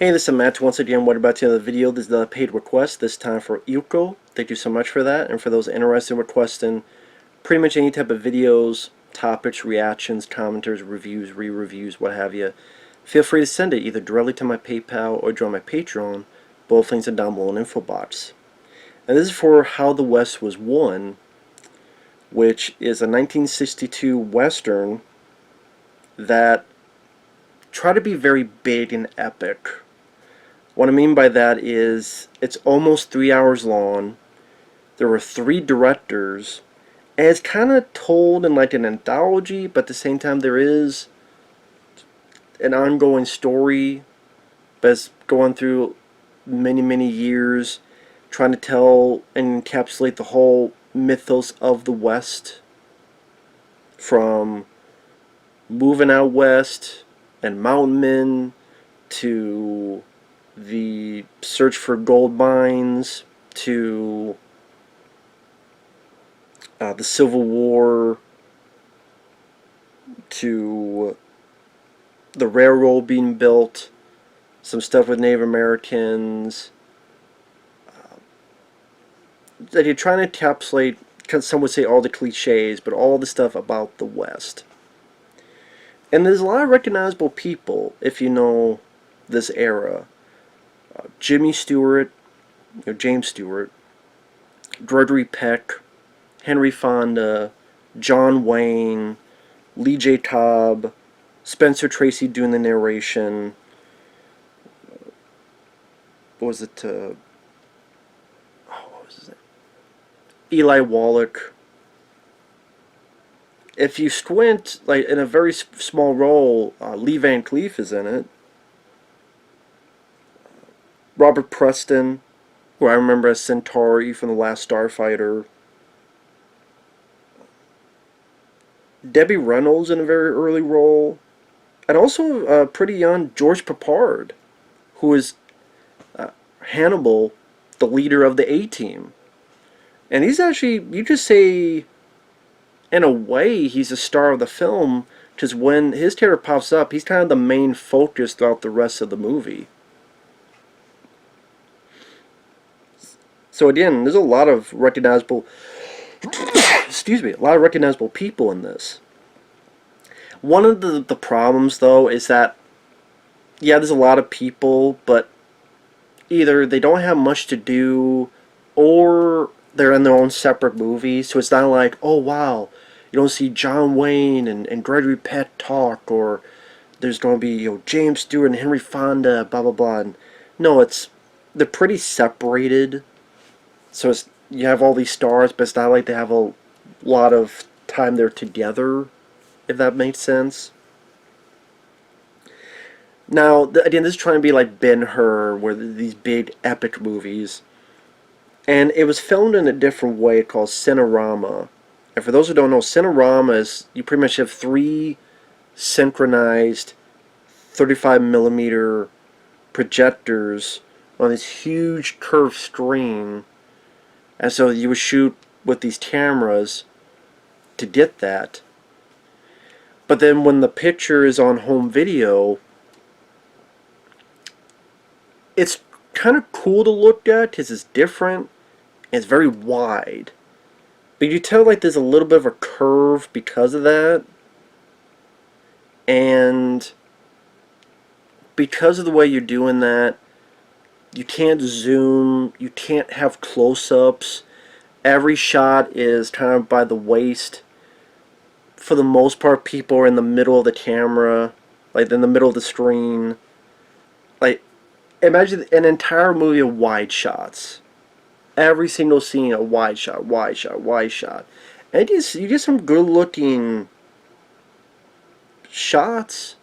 Hey, this is Matt. Once again, what about the end of the video? This is the paid request, this time for Eelco. Thank you so much for that. And for those interested in requesting pretty much any type of videos, topics, reactions, commenters, reviews, re-reviews, what have you, feel free to send it either directly to my PayPal or join my Patreon. Both links are down below in the info box. And this is for How the West Was Won, which is a 1962 Western that tried to be very big and epic. What I mean by that is it's almost 3 hours long. There were 3 directors, and it's kind of told in like an anthology, but at the same time there is an ongoing story that's going through many years, trying to tell and encapsulate the whole mythos of the West, from moving out west and mountain men to the search for gold mines to the Civil War to the railroad being built, some stuff with Native Americans. That you're trying to encapsulate, some would say all the cliches, but all the stuff about the West. And there's a lot of recognizable people if you know this era. Jimmy Stewart, James Stewart, Gregory Peck, Henry Fonda, John Wayne, Lee J. Cobb, Spencer Tracy doing the narration. What was it? What was his name? Eli Wallach. If you squint, like in a very small role, Lee Van Cleef is in it. Robert Preston, who I remember as Centauri from The Last Starfighter. Debbie Reynolds in a very early role. And also a pretty young George Peppard, who is Hannibal, the leader of the A-Team. And he's actually, you just say, in a way, he's a star of the film, because when his character pops up, he's kind of the main focus throughout the rest of the movie. So again, there's a lot of recognizable, excuse me, a lot of recognizable people in this. One of the problems, though, is that, yeah, there's a lot of people, but either they don't have much to do, or they're in their own separate movies, so it's not like, oh wow, you don't see John Wayne and Gregory Peck talk, or there's going to be, James Stewart and Henry Fonda, blah blah blah. And no, they're pretty separated. So you have all these stars, but it's not like they have a lot of time there together, if that makes sense. Now, again, this is trying to be like Ben-Hur, where these big epic movies. And it was filmed in a different way called Cinerama. And for those who don't know, Cinerama is, you pretty much have 3 synchronized 35mm projectors on this huge curved screen. And so you would shoot with these cameras to get that. But then when the picture is on home video, it's kind of cool to look at because it's different and it's very wide. But you tell like there's a little bit of a curve because of that. And because of the way you're doing that, you can't zoom, you can't have close-ups. Every shot is kind of by the waist. For the most part, people are in the middle of the camera, like in the middle of the screen. Like, imagine an entire movie of wide shots. Every single scene a wide shot, wide shot, wide shot. And you get some good-looking shots.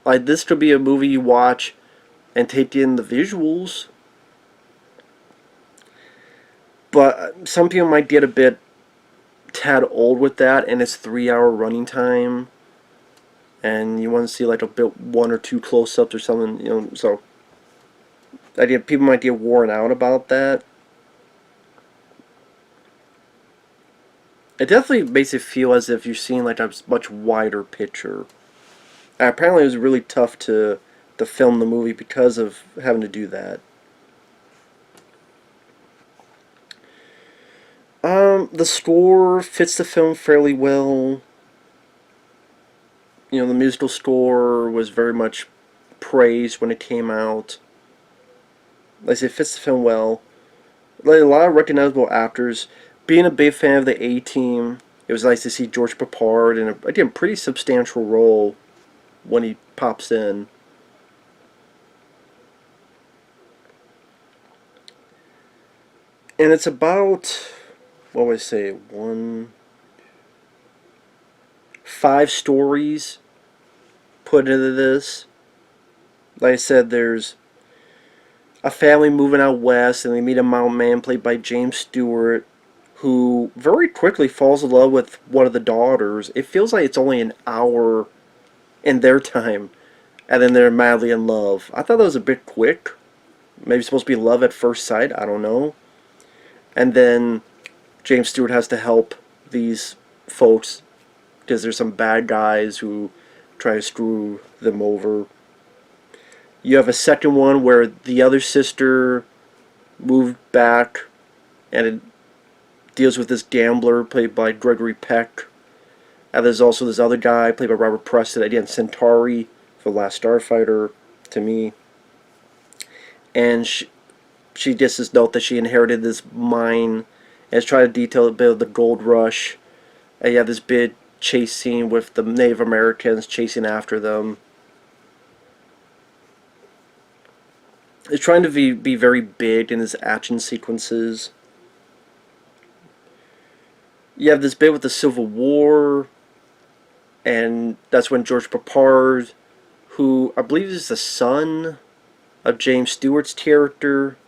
Like, this could be a movie you watch and take in the visuals. But some people might get a bit tad old with that, and it's 3-hour running time, and you want to see like a bit 1 or 2 close-ups or something, so people might get worn out about that. It definitely makes it feel as if you're seeing like a much wider picture. Apparently it was really tough to to film the movie because of having to do that. The score fits the film fairly well. You know, the musical score was very much praised when it came out. Like I say, it fits the film well. Like, a lot of recognizable actors. Being a big fan of the A-Team, it was nice to see George Peppard in a, again, pretty substantial role when he pops in. And it's about, what would I say, 5 stories put into this. Like I said, there's a family moving out west, and they meet a mountain man played by James Stewart, who very quickly falls in love with one of the daughters. It feels like it's only an hour in their time, and then they're madly in love. I thought that was a bit quick. Maybe it's supposed to be love at first sight, I don't know. And then James Stewart has to help these folks because there's some bad guys who try to screw them over. You have a second one where the other sister moved back, and it deals with this gambler played by Gregory Peck. And there's also this other guy played by Robert Preston, again, Centauri for Last Starfighter, to me. And she gets this note that she inherited this mine, and is trying to detail a bit of the gold rush. And you have this big chase scene with the Native Americans chasing after them. It's trying to be very big in its action sequences. You have this bit with the Civil War, and that's when George Peppard, who I believe is the son of James Stewart's character,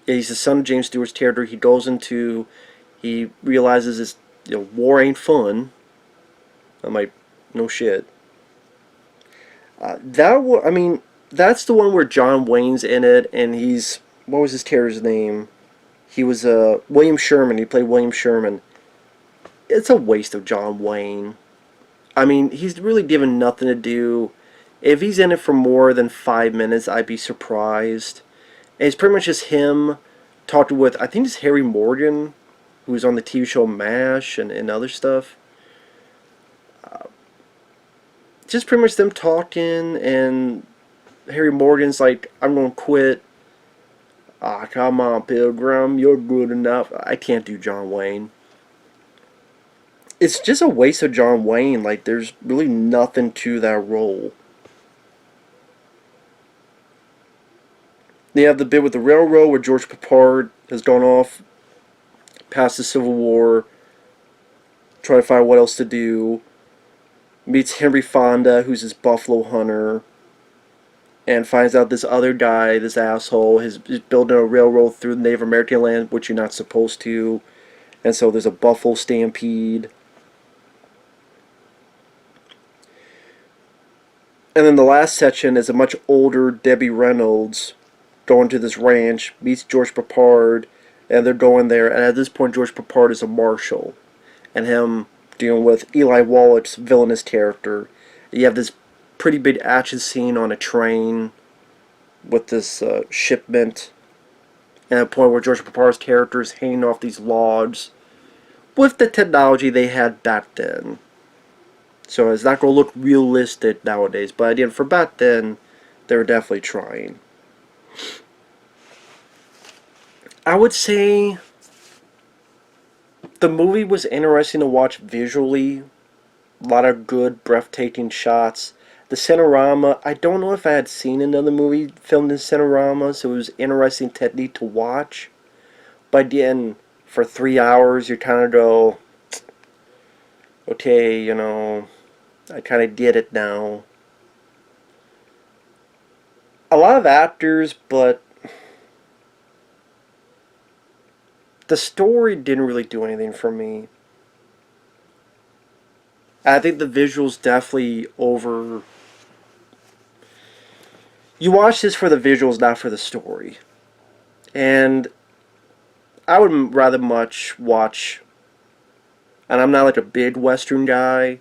he's the son of James Stewart's character. He realizes this, war ain't fun. I'm like, no shit. That's the one where John Wayne's in it, and he's, what was his character's name? He was William Sherman. He played William Sherman. It's a waste of John Wayne. I mean, he's really given nothing to do. If he's in it for more than 5 minutes, I'd be surprised. And it's pretty much just him talking with, I think it's Harry Morgan, who's on the TV show MASH and other stuff. Just pretty much them talking, and Harry Morgan's like, I'm going to quit. Ah, come on, Pilgrim, you're good enough. I can't do John Wayne. It's just a waste of John Wayne. Like, there's really nothing to that role. They have the bit with the railroad where George Peppard has gone off past the Civil War, trying to find what else to do. Meets Henry Fonda, who's his buffalo hunter, and finds out this other guy, this asshole, is building a railroad through Native American land, which you're not supposed to. And so there's a buffalo stampede. And then the last section is a much older Debbie Reynolds going to this ranch, meets George Peppard, and they're going there. And at this point, George Peppard is a marshal, and him dealing with Eli Wallach's villainous character. You have this pretty big action scene on a train with this shipment, and a point where George Peppard's character is hanging off these logs with the technology they had back then. So it's not going to look realistic nowadays, but again, for back then, they were definitely trying. I would say the movie was interesting to watch visually. A lot of good, breathtaking shots. The Cinerama, I don't know if I had seen another movie filmed in Cinerama, so it was interesting technique to watch. But again, for 3 hours, you kind of go, okay, I kind of get it now. A lot of actors, but the story didn't really do anything for me. I think the visuals definitely over... You watch this for the visuals, not for the story. And I would rather much watch... And I'm not like a big Western guy,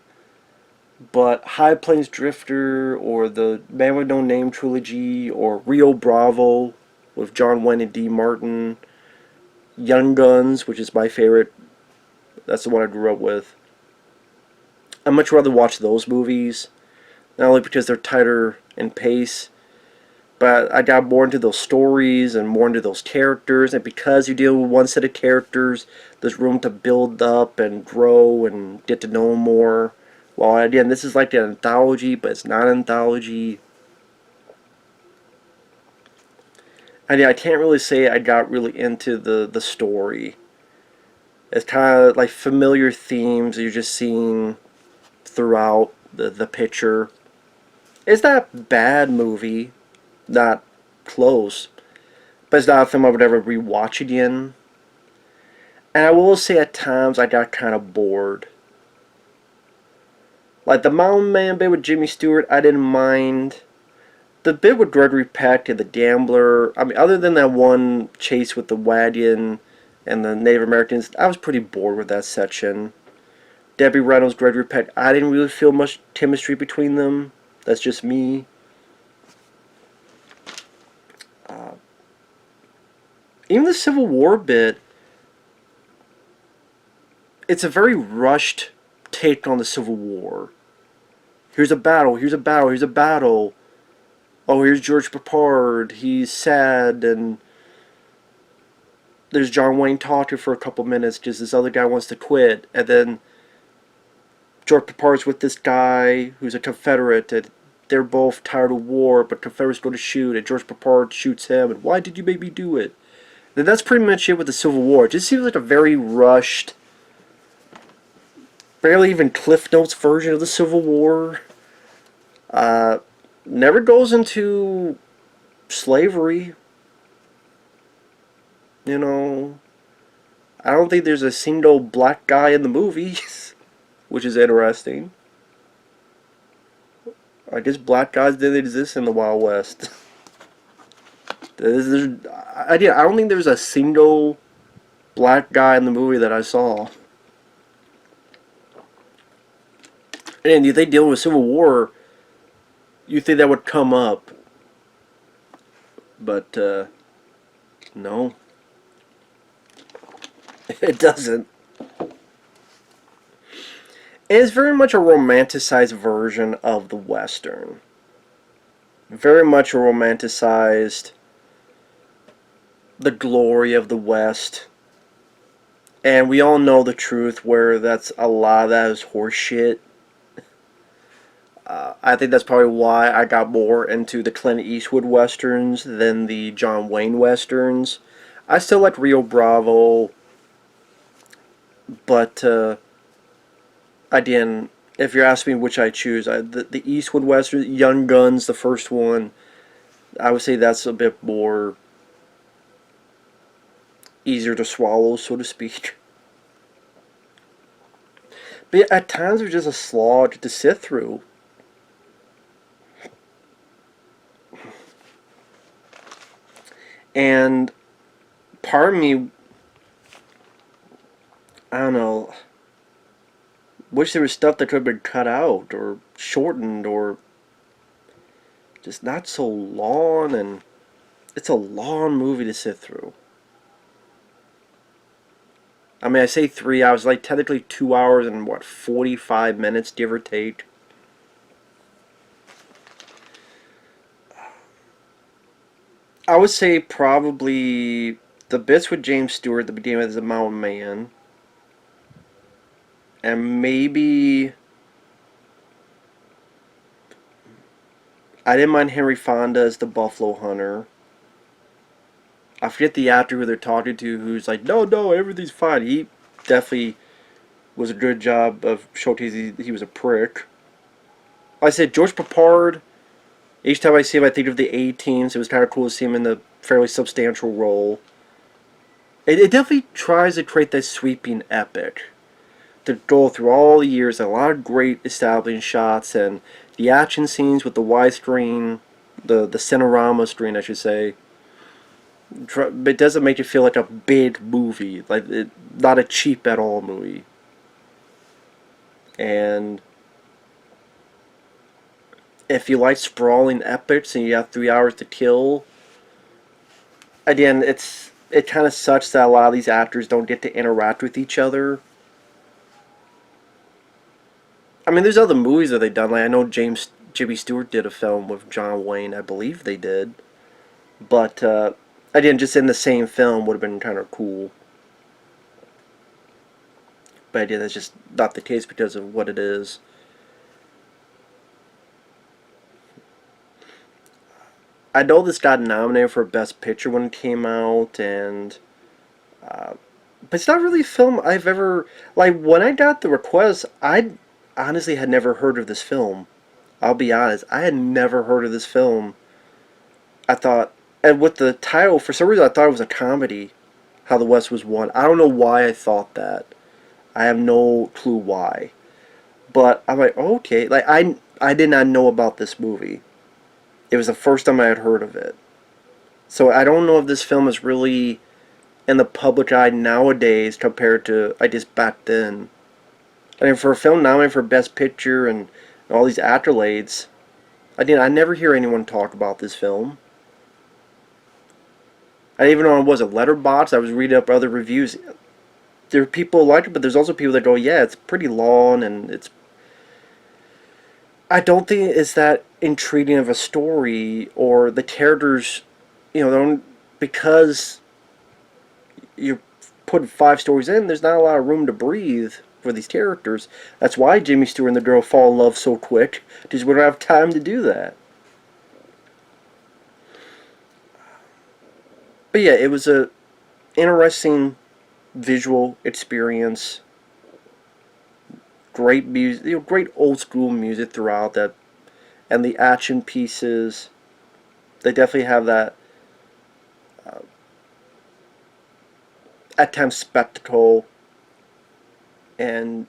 But High Plains Drifter or the Man with No Name trilogy or Rio Bravo with John Wayne and Dee Martin, Young Guns, which is my favorite. That's the one I grew up with. I'd much rather watch those movies, not only because they're tighter in pace, but I got more into those stories and more into those characters. And because you deal with one set of characters, there's room to build up and grow and get to know them more. Well, again, this is like an anthology, but it's not an anthology. And yeah, I can't really say I got really into the story. It's kind of like familiar themes you're just seeing throughout the picture. It's not a bad movie, not close, but it's not a film I would ever rewatch again. And I will say at times I got kind of bored. Like the Mountain Man bit with Jimmy Stewart, I didn't mind. The bit with Gregory Peck and the gambler, I mean, other than that one chase with the wagon and the Native Americans, I was pretty bored with that section. Debbie Reynolds, Gregory Peck, I didn't really feel much chemistry between them. That's just me. Even the Civil War bit, it's a very rushed take on the Civil War. Here's a battle, here's a battle, here's a battle. Oh, here's George Peppard. He's sad, and there's John Wayne talking for a couple minutes because this other guy wants to quit. And then George Peppard's with this guy who's a Confederate, and they're both tired of war, but Confederates go to shoot, and George Peppard shoots him, and why did you make me do it? And that's pretty much it with the Civil War. It just seems like a very rushed, barely even Cliff Notes version of the Civil War. Never goes into slavery. You know, I don't think there's a single black guy in the movies, which is interesting. I guess black guys didn't exist in the Wild West. I don't think there's a single black guy in the movie that I saw. And if they deal with Civil War, you think that would come up. But, no. It doesn't. It's very much a romanticized version of the Western. Very much a romanticized the glory of the West. And we all know the truth where that's a lot of that is horseshit. I think that's probably why I got more into the Clint Eastwood westerns than the John Wayne westerns. I still like Rio Bravo, but again, if you're asking me which I choose, the Eastwood western, Young Guns, the first one, I would say that's a bit more easier to swallow, so to speak. But at times it was just a slog to sit through. And part of me, I don't know, wish there was stuff that could have been cut out or shortened or just not so long. And it's a long movie to sit through. I mean, I say 3 hours, like technically 2 hours and what, 45 minutes, give or take. I would say probably the bits with James Stewart at the beginning of The Mountain Man. And maybe I didn't mind Henry Fonda as the Buffalo Hunter. I forget the actor who they're talking to who's like, no, everything's fine. He definitely was a good job of showcasing he was a prick. Like I said, George Peppard, each time I see him I think of the A-Teams. It was kind of cool to see him in a fairly substantial role. It definitely tries to create that sweeping epic. To go through all the years, a lot of great establishing shots and the action scenes with the widescreen, the Cinerama screen, I should say. But it doesn't make it feel like a big movie, like not a cheap at all movie. And if you like sprawling epics and you have 3 hours to kill, again, it kind of sucks that a lot of these actors don't get to interact with each other. I mean, there's other movies that they've done. Like I know Jimmy Stewart did a film with John Wayne. I believe they did, but again, just in the same film would have been kind of cool. But again, that's just not the case because of what it is. I know this got nominated for Best Picture when it came out, and but it's not really a film I've ever like. When I got the request, I honestly had never heard of this film. I'll be honest, I had never heard of this film. I thought, and with the title, for some reason, I thought it was a comedy. How the West Was Won. I don't know why I thought that. I have no clue why. But I'm like, okay, like I did not know about this movie. It was the first time I had heard of it. So I don't know if this film is really in the public eye nowadays compared to I guess back then. I mean, for a film nominated for Best Picture and all these accolades, I never hear anyone talk about this film. I even know it was a letterbox. I was reading up other reviews. There are people who like it, but there's also people that go, yeah, it's pretty long and it's. I don't think it's that intriguing of a story or the characters, don't because you're putting 5 stories in. There's not a lot of room to breathe for these characters. That's why Jimmy Stewart and the girl fall in love so quick, because we don't have time to do that. But yeah, it was a interesting visual experience. Great music, great old school music throughout that, and the action pieces. They definitely have that at times spectacle, and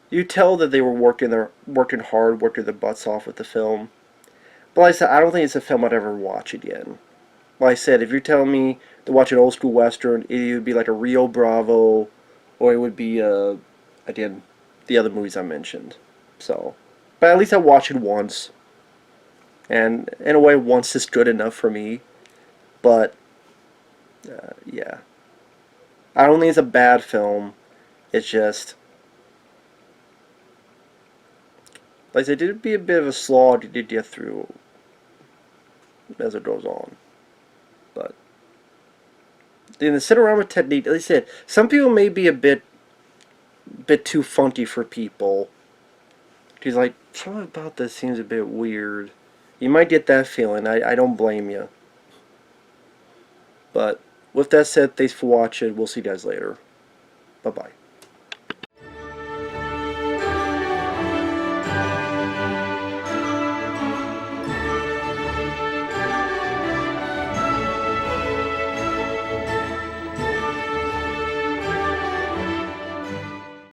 you tell that they were working hard, working their butts off with the film. But like I said, I don't think it's a film I'd ever watch again. Like I said, if you're telling me to watch an old school western, it would be like a Rio Bravo, or it would be again the other movies I mentioned. So, but at least I watched it once, and in a way, once is good enough for me. But yeah, I don't think it's a bad film. It's just like I said, it'd be a bit of a slog to get through as it goes on. But in the Cinerama technique, like I said, some people may be a bit too funky for people. He's like, something about this seems a bit weird. You might get that feeling. I don't blame you. But with that said, thanks for watching. We'll see you guys later. Bye-bye.